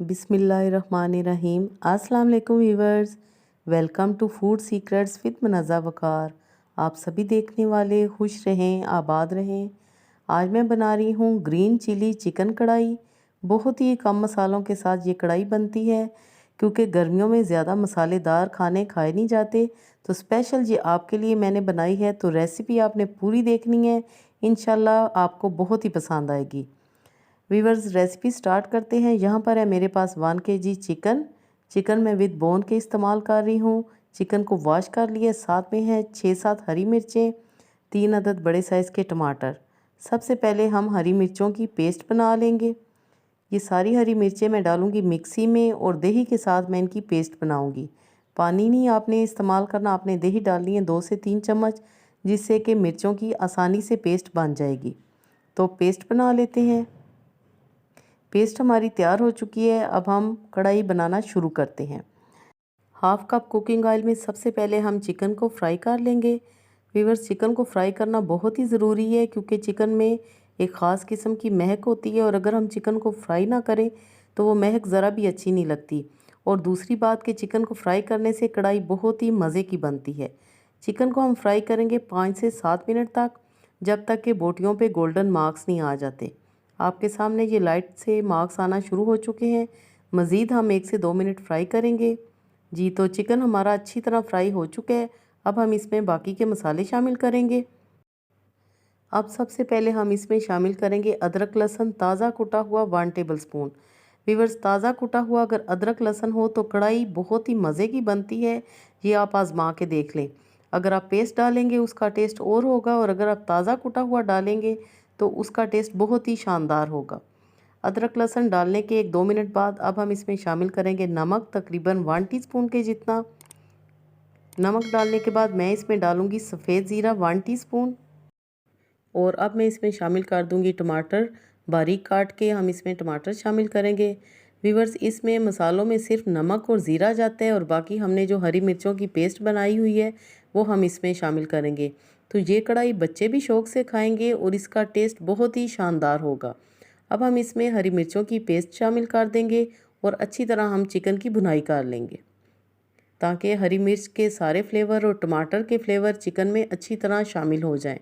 बिस्मिल्लाहिर्रहमानिर्रहीम। अस्सलाम वालेकुम viewers, welcome to food secrets with Munazza Waqar. आप सभी देखने वाले खुश रहें, आबाद रहें। आज मैं बना रही हूँ ग्रीन चिली चिकन कढ़ाई। बहुत ही कम मसालों के साथ ये कढ़ाई बनती है, क्योंकि गर्मियों में ज़्यादा मसालेदार खाने खाए नहीं जाते। तो स्पेशल ये आपके लिए मैंने बनाई है, तो रेसिपी आपने पूरी देखनी है। इंशाल्लाह आपको बहुत ही पसंद आएगी। वीवर्स, रेसिपी स्टार्ट करते हैं। यहाँ पर है मेरे पास 1 kg चिकन मैं विद बोन के इस्तेमाल कर रही हूँ। चिकन को वॉश कर लिया। साथ में है 6-7 हरी मिर्चें, 3 अदद बड़े साइज़ के टमाटर। सबसे पहले हम हरी मिर्चों की पेस्ट बना लेंगे। ये सारी हरी मिर्चें मैं डालूँगी मिक्सी में और दही के साथ मैं इनकी पेस्ट बनाऊँगी। पानी नहीं आपने इस्तेमाल करना, आपने दही डालनी है 2 से 3 चम्मच, जिससे कि मिर्चों की आसानी से पेस्ट बन जाएगी। तो पेस्ट बना लेते हैं। पेस्ट हमारी तैयार हो चुकी है। अब हम कढ़ाई बनाना शुरू करते हैं। हाफ़ कप कुकिंग ऑयल में सबसे पहले हम चिकन को फ्राई कर लेंगे। व्यूअर्स, चिकन को फ्राई करना बहुत ही ज़रूरी है, क्योंकि चिकन में एक ख़ास किस्म की महक होती है और अगर हम चिकन को फ्राई ना करें तो वो महक ज़रा भी अच्छी नहीं लगती। और दूसरी बात कि चिकन को फ्राई करने से कढ़ाई बहुत ही मज़े की बनती है। चिकन को हम फ्राई करेंगे 5 से 7 मिनट तक, जब तक कि बोटियों पे गोल्डन मार्क्स नहीं आ जाते। आपके सामने ये लाइट से मार्क्स आना शुरू हो चुके हैं। मज़ीद हम 1 से 2 मिनट फ्राई करेंगे। जी, तो चिकन हमारा अच्छी तरह फ्राई हो चुका है। अब हम इसमें बाकी के मसाले शामिल करेंगे। अब सबसे पहले हम इसमें शामिल करेंगे अदरक लहसुन ताज़ा कुटा हुआ 1 टेबल स्पून। व्यूअर्स, ताज़ा कुटा हुआ अगर अदरक लहसुन हो तो कढ़ाई बहुत ही मज़े की बनती है। ये आप आजमा के देख लें। अगर आप पेस्ट डालेंगे उसका टेस्ट और होगा, और अगर आप ताज़ा कुटा हुआ डालेंगे तो उसका टेस्ट बहुत ही शानदार होगा। अदरक लहसुन डालने के 1-2 मिनट बाद अब हम इसमें शामिल करेंगे नमक, तकरीबन 1 टीस्पून के जितना। नमक डालने के बाद मैं इसमें डालूँगी सफ़ेद ज़ीरा 1 टीस्पून, और अब मैं इसमें शामिल कर दूँगी टमाटर बारीक काट के। हम इसमें टमाटर शामिल करेंगे। व्यूअर्स, इसमें मसालों में सिर्फ नमक और ज़ीरा जाता है, और बाकी हमने जो हरी मिर्चों की पेस्ट बनाई हुई है वो हम इसमें शामिल करेंगे। तो ये कढ़ाई बच्चे भी शौक़ से खाएंगे और इसका टेस्ट बहुत ही शानदार होगा। अब हम इसमें हरी मिर्चों की पेस्ट शामिल कर देंगे और अच्छी तरह हम चिकन की भुनाई कर लेंगे, ताकि हरी मिर्च के सारे फ्लेवर और टमाटर के फ्लेवर चिकन में अच्छी तरह शामिल हो जाएं।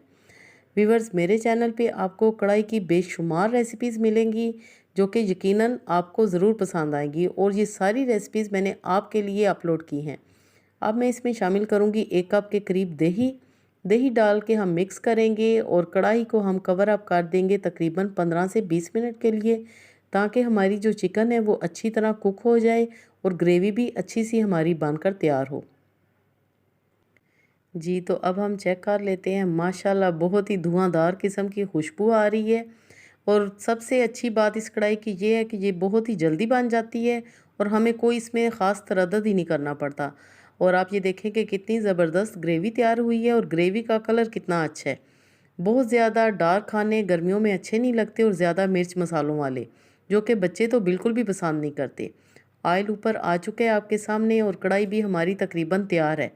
व्यूअर्स, मेरे चैनल पे आपको कढ़ाई की बेशुमार रेसिपीज़ मिलेंगी, जो कि यकीनन आपको ज़रूर पसंद आएंगी, और ये सारी रेसिपीज़ मैंने आपके लिए अपलोड की हैं। अब मैं इसमें शामिल करूँगी 1 कप के करीब दही। दही डाल के हम मिक्स करेंगे और कढ़ाई को हम कवर अप कर देंगे तकरीबन 15 से 20 मिनट के लिए, ताकि हमारी जो चिकन है वो अच्छी तरह कुक हो जाए और ग्रेवी भी अच्छी सी हमारी बनकर तैयार हो। जी, तो अब हम चेक कर लेते हैं। माशाल्लाह बहुत ही धुआंधार किस्म की खुशबू आ रही है, और सबसे अच्छी बात इस कढ़ाई की ये है कि ये बहुत ही जल्दी बन जाती है और हमें कोई इसमें ख़ास तरद्दुद ही नहीं करना पड़ता। और आप ये देखें कि कितनी ज़बरदस्त ग्रेवी तैयार हुई है और ग्रेवी का कलर कितना अच्छा है। बहुत ज़्यादा डार्क खाने गर्मियों में अच्छे नहीं लगते, और ज़्यादा मिर्च मसालों वाले, जो कि बच्चे तो बिल्कुल भी पसंद नहीं करते। ऑयल ऊपर आ चुके हैं आपके सामने, और कढ़ाई भी हमारी तकरीबन तैयार है।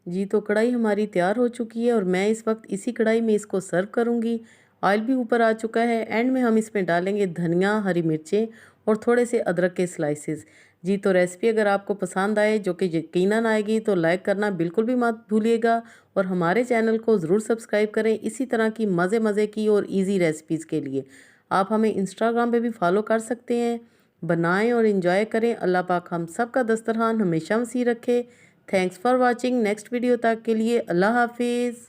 जी, तो कढ़ाई हमारी तैयार हो चुकी है और मैं इस वक्त इसी कढ़ाई में इसको सर्व करूंगी। ऑयल भी ऊपर आ चुका है। एंड में हम इसमें डालेंगे धनिया, हरी मिर्चें और थोड़े से अदरक के स्लाइसेस। जी, तो रेसिपी अगर आपको पसंद आए, जो कि यकीनन आएगी, तो लाइक करना बिल्कुल भी मत भूलिएगा, और हमारे चैनल को ज़रूर सब्सक्राइब करें इसी तरह की मज़े मज़े की और ईजी रेसिपीज़ के लिए। आप हमें इंस्टाग्राम पे भी फॉलो कर सकते हैं। बनाएं और इंजॉय करें। अल्लाह पाक हम सब का दस्तरखान हमेशा वसी रखे। Thanks for watching. Next video तक के लिए अल्लाह हाफिज़।